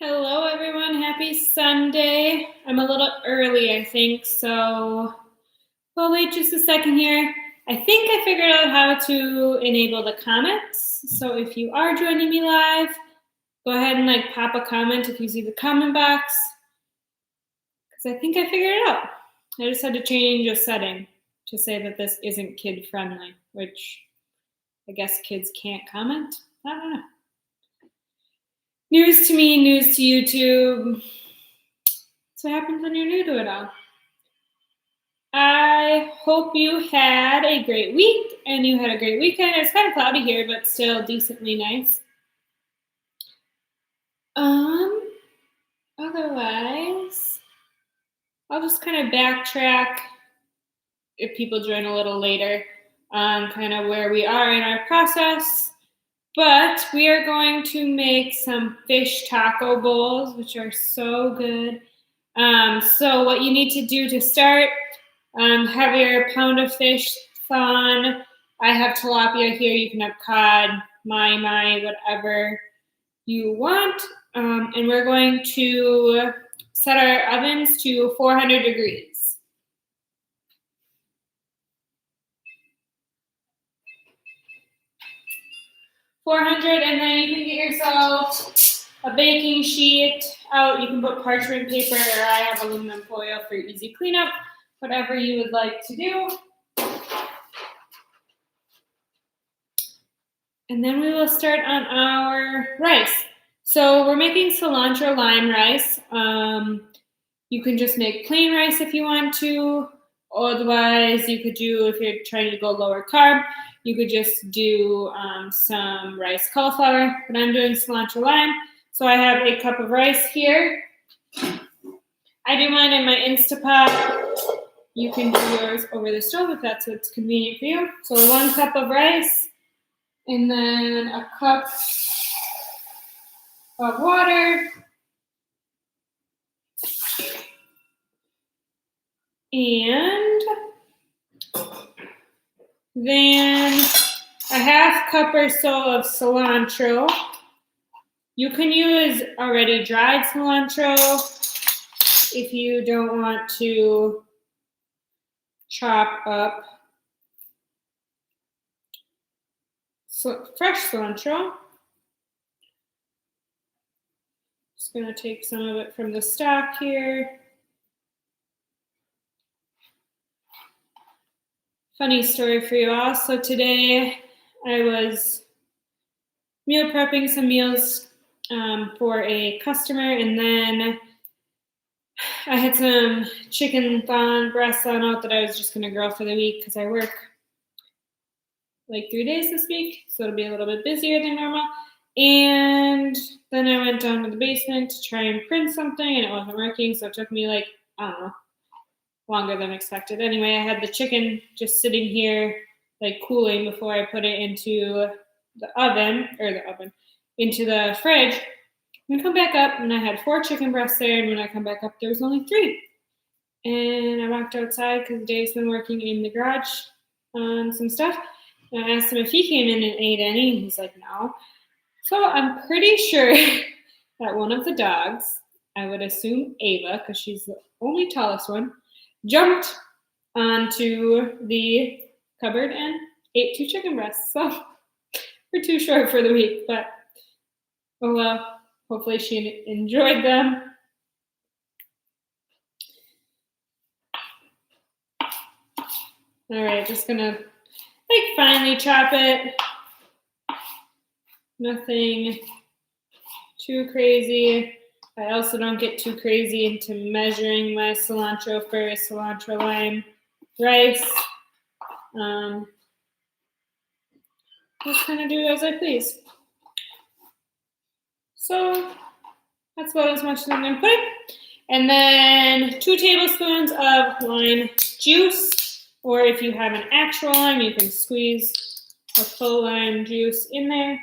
Hello, everyone. Happy Sunday. I'm a little early, I think, so we'll wait just a second here. I think I figured out how to enable the comments. So if you are joining me live, go ahead and pop a comment if you see the comment box, because I think I figured it out. I just had to change a setting to say that this isn't kid friendly, which I guess kids can't comment. I don't know. News to me, news to YouTube. That's what happens when you're new to it all. I hope you had a great week and you had a great weekend. It's kind of cloudy here, but still decently nice. Otherwise, I'll just kind of backtrack if people join a little later on kind of where we are in our process. But we are going to make some fish taco bowls, which are so good. So what you need to do to start, have your pound of fish thawn. I have tilapia here. You can have cod, mai, whatever you want. And we're going to set our ovens to 400 degrees. And then you can get yourself a baking sheet out. You can put parchment paper, or I have aluminum foil for easy cleanup, whatever you would like to do. And then we will start on our rice. So we're making cilantro lime rice. You can just make plain rice if you want to. Otherwise, you could do, if you're trying to go lower carb, you could just do some rice cauliflower. But I'm doing cilantro lime. So I have a cup of rice here. I do mine in my Instapot. You can do yours over the stove if that's what's convenient for you. So 1 cup of rice, and then a cup of water, and then a 1/2 cup or so of cilantro. You can use already dried cilantro if you don't want to chop up fresh cilantro. Just going to take some of it from the stock here. Funny story for you all. So today I was meal prepping some meals for a customer, and then I had some chicken thon breast on out that I was just going to grill for the week because I work 3 days this week, so it'll be a little bit busier than normal. And then I went down to the basement to try and print something, and it wasn't working, so it took me I don't know, longer than expected. Anyway, I had the chicken just sitting here cooling before I put it into into the fridge. I'm gonna come back up, and I had 4 chicken breasts there, and when I come back up, there was only 3. And I walked outside because Dave's been working in the garage on some stuff. And I asked him if he came in and ate any, and he's like, no. So I'm pretty sure that one of the dogs, I would assume Ava, because she's the only tallest one, jumped onto the cupboard and ate 2 chicken breasts. So we're too short for the week, but oh well. Hopefully she enjoyed them. All right, just gonna finely chop it. Nothing too crazy. I also don't get too crazy into measuring my cilantro for cilantro lime rice. Just kind of do as I please. So that's about as much as I'm going to put it. And then 2 tablespoons of lime juice, or if you have an actual lime, you can squeeze a full lime juice in there.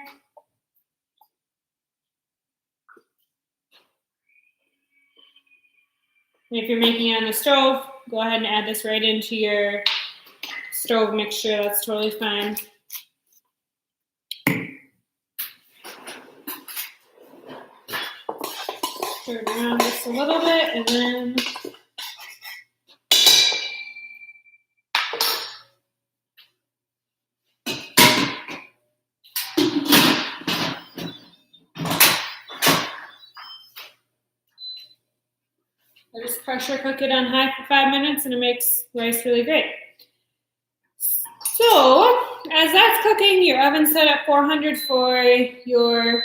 And if you're making it on the stove, go ahead and add this right into your stove mixture. That's totally fine. Turn it around just a little bit, and then I just pressure cook it on high for 5 minutes, and it makes rice really great. So as that's cooking, your oven's set at 400 for your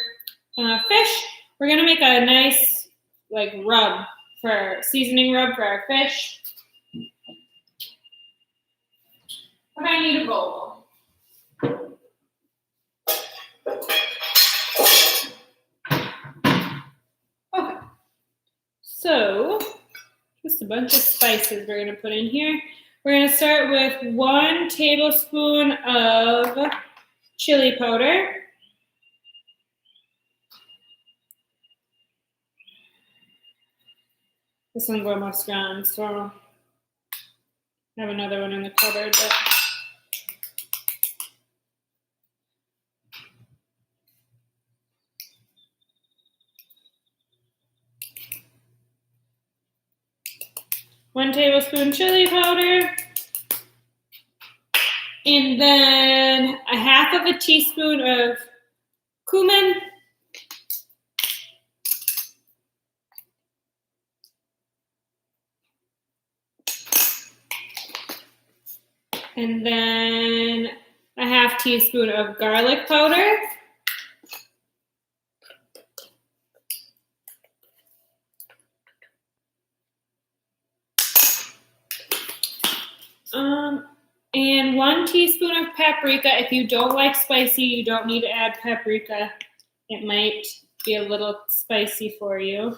fish. We're gonna make a nice rub for seasoning rub for our fish. But I need a bowl. Okay. So just a bunch of spices we're gonna put in here. We're gonna start with 1 tablespoon of chili powder. This one's almost gone, so I have another one in the cupboard. But 1 tablespoon chili powder. And then a half of a teaspoon of cumin. And then a half teaspoon of garlic powder. And 1 teaspoon of paprika. If you don't like spicy, you don't need to add paprika. It might be a little spicy for you.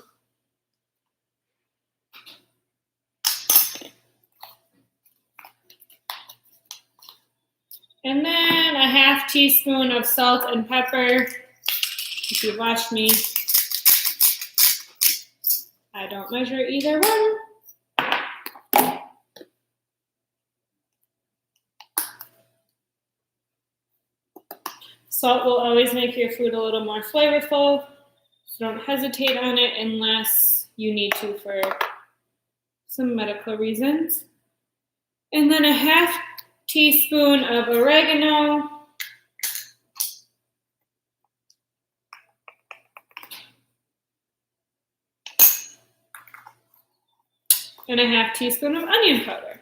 And then a half teaspoon of salt and pepper. If you've watched me, I don't measure either one. Salt will always make your food a little more flavorful, so don't hesitate on it unless you need to for some medical reasons. And then a half teaspoon of oregano. And a half teaspoon of onion powder.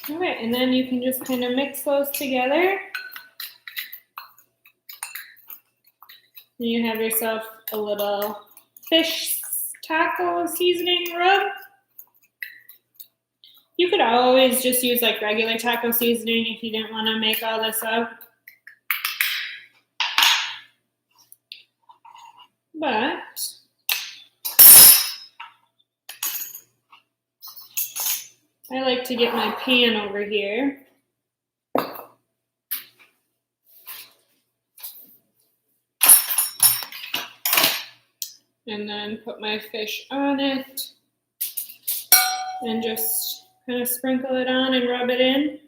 All right, and then you can just kind of mix those together. And you have yourself a little fish taco seasoning rub. You could always just use regular taco seasoning if you didn't want to make all this up. But I like to get my pan over here. And then put my fish on it and just kind of sprinkle it on and rub it in.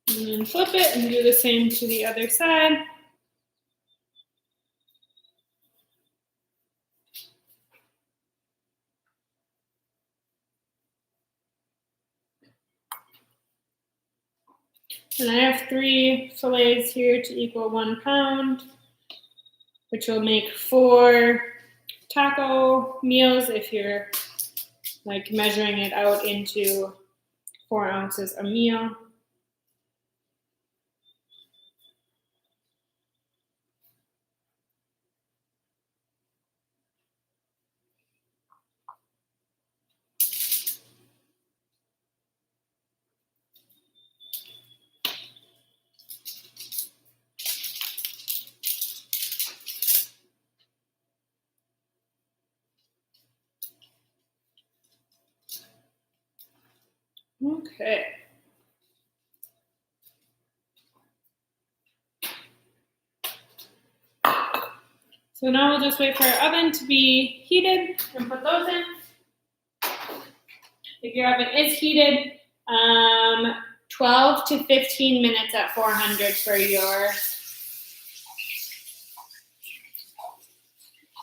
And then flip it and do the same to the other side. And I have 3 fillets here to equal 1 pound, which will make 4 taco meals if you're measuring it out into 4 ounces a meal. Okay. So now we'll just wait for our oven to be heated and put those in. If your oven is heated, 12 to 15 minutes at 400 for your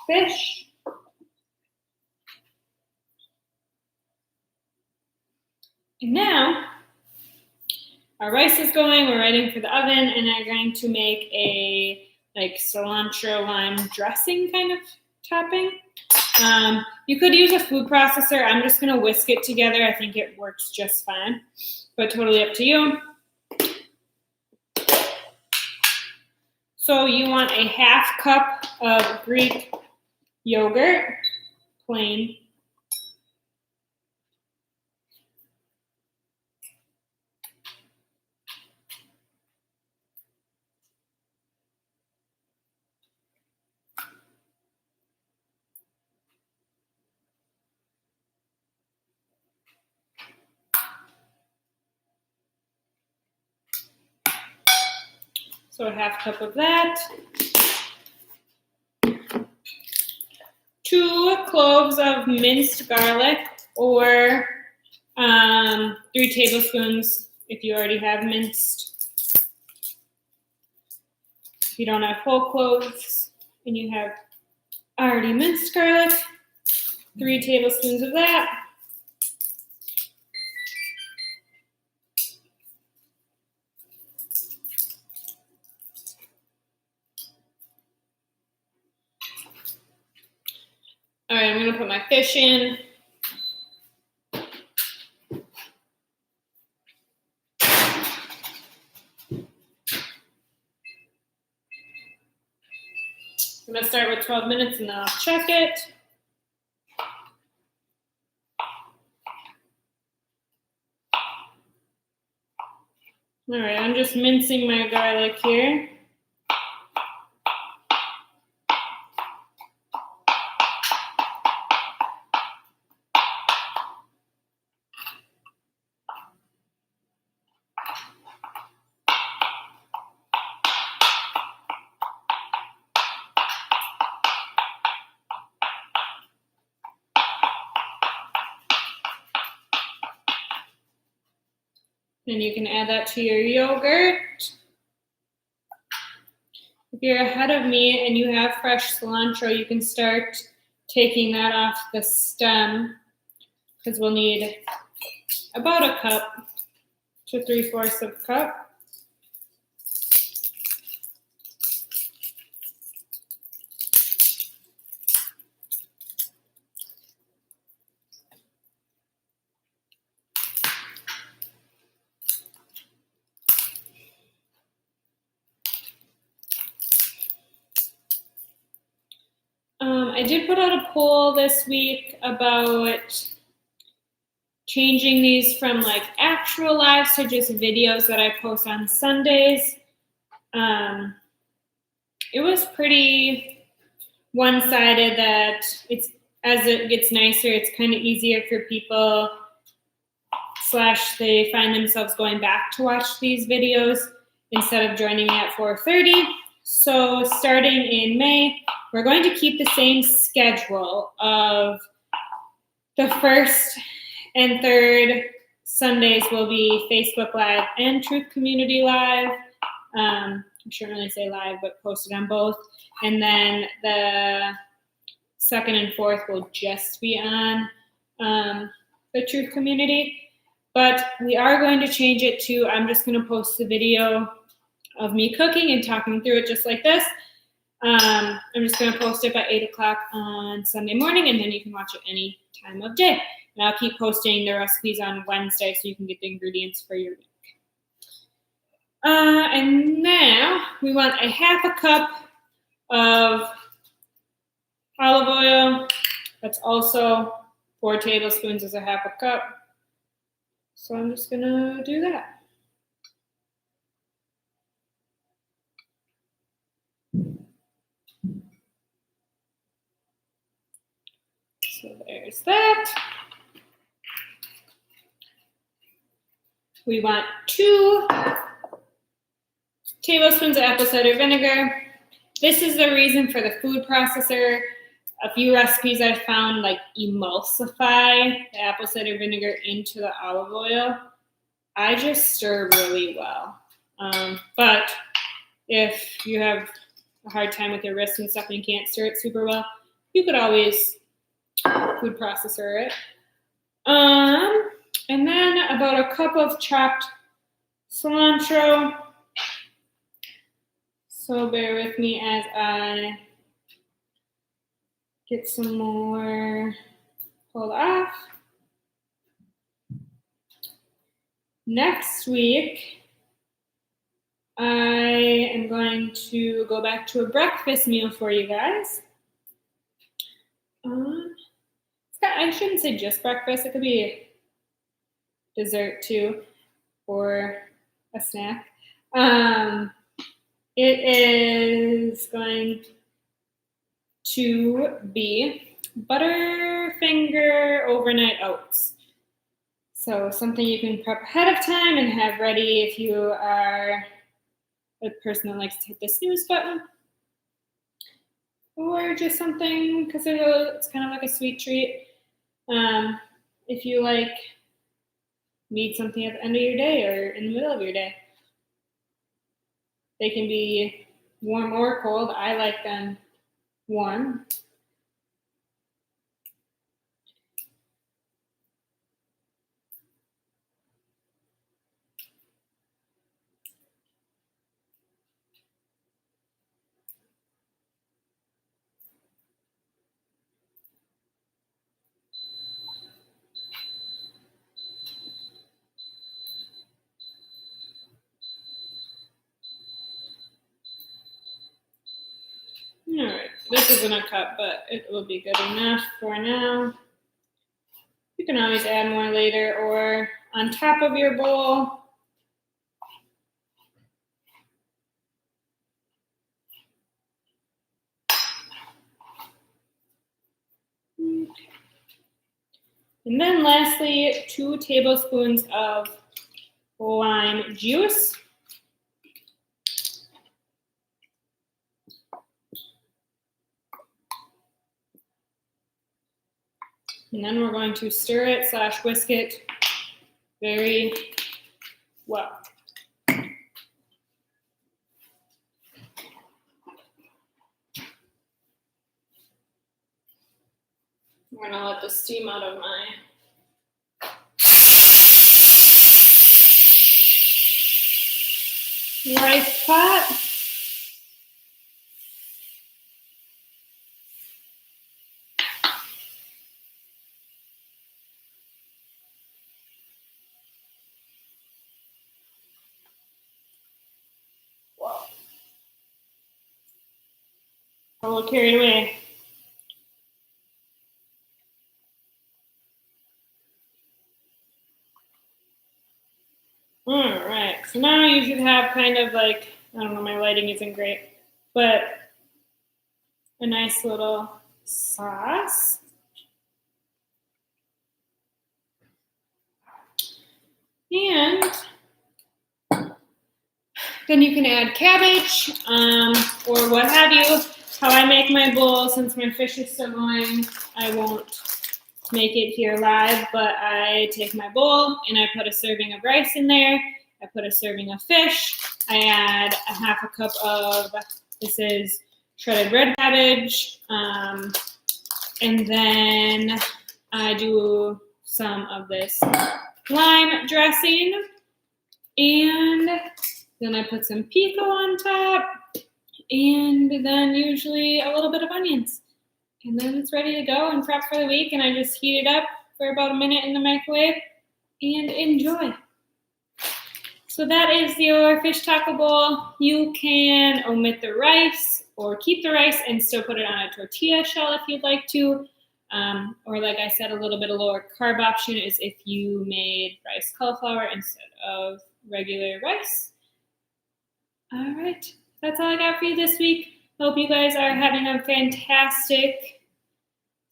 fish. And now our rice is going, we're waiting for the oven, and I'm going to make a like cilantro lime dressing kind of topping. You could use a food processor. I'm just gonna whisk it together. I think it works just fine, but totally up to you. So you want a half cup of Greek yogurt, plain. So a half cup of that. 2 cloves of minced garlic, or 3 tablespoons if you already have minced. If you don't have whole cloves and you have already minced garlic, 3 tablespoons of that. All right, I'm gonna put my fish in. I'm gonna start with 12 minutes and then I'll check it. All right, I'm just mincing my garlic here. And you can add that to your yogurt. If you're ahead of me and you have fresh cilantro, you can start taking that off the stem, because we'll need about a cup to 3/4 of a cup. I did put out a poll this week about changing these from like actual lives to just videos that I post on Sundays. It was pretty one-sided that it's, as it gets nicer, it's kind of easier for people / they find themselves going back to watch these videos instead of joining me at 4:30. So starting in May, we're going to keep the same schedule of the first and third Sundays will be Facebook Live and Truth Community Live. I shouldn't really say live, but posted on both. And then the second and fourth will just be on the Truth Community. But we are going to change it to, I'm just going to post the video of me cooking and talking through it just like this. I'm just going to post it by 8 o'clock on Sunday morning, and then you can watch it any time of day. And I'll keep posting the recipes on Wednesday so you can get the ingredients for your week. And now we want a half a cup of olive oil. That's also 4 tablespoons is a half a cup. So I'm just going to do that. So there's that. We want 2 tablespoons of apple cider vinegar. This is the reason for the food processor. A few recipes I found like emulsify the apple cider vinegar into the olive oil. I just stir really well. But if you have a hard time with your wrists and stuff and you can't stir it super well, you could always food processor it. And then about a cup of chopped cilantro. So bear with me as I get some more pulled off. Next week, I am going to go back to a breakfast meal for you guys. I shouldn't say just breakfast. It could be dessert too, or a snack. It is going to be Butterfinger overnight oats. So something you can prep ahead of time and have ready if you are a person that likes to hit the snooze button. Or just something, because it's kind of like a sweet treat. If you need something at the end of your day or in the middle of your day. They can be warm or cold. I like them warm. All right, this isn't a cup, but it will be good enough for now. You can always add more later or on top of your bowl. And then lastly, 2 tablespoons of lime juice. And then we're going to stir it / whisk it very well. We're gonna let the steam out of my rice pot. Whoa. A little carried away. All right, so now you should have kind of like, I don't know, my lighting isn't great, but a nice little sauce. And then you can add cabbage or what have you. How I make my bowl, since my fish is still going, I won't make it here live, but I take my bowl and I put a serving of rice in there. I put a serving of fish. I add a half a cup of, this is shredded red cabbage. And then I do some of this lime dressing. And then I put some pico on top. And then usually a little bit of onions. And then it's ready to go and prep for the week. And I just heat it up for about a minute in the microwave and enjoy. So that is your fish taco bowl. You can omit the rice or keep the rice and still put it on a tortilla shell if you'd like to. Or like I said, a little bit of lower carb option is if you made rice cauliflower instead of regular rice. All right, that's all I got for you this week. Hope you guys are having a fantastic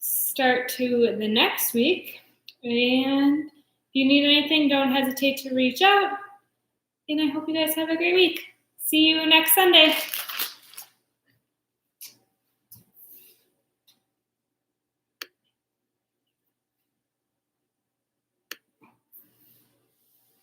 start to the next week. And if you need anything, don't hesitate to reach out. And I hope you guys have a great week. See you next Sunday.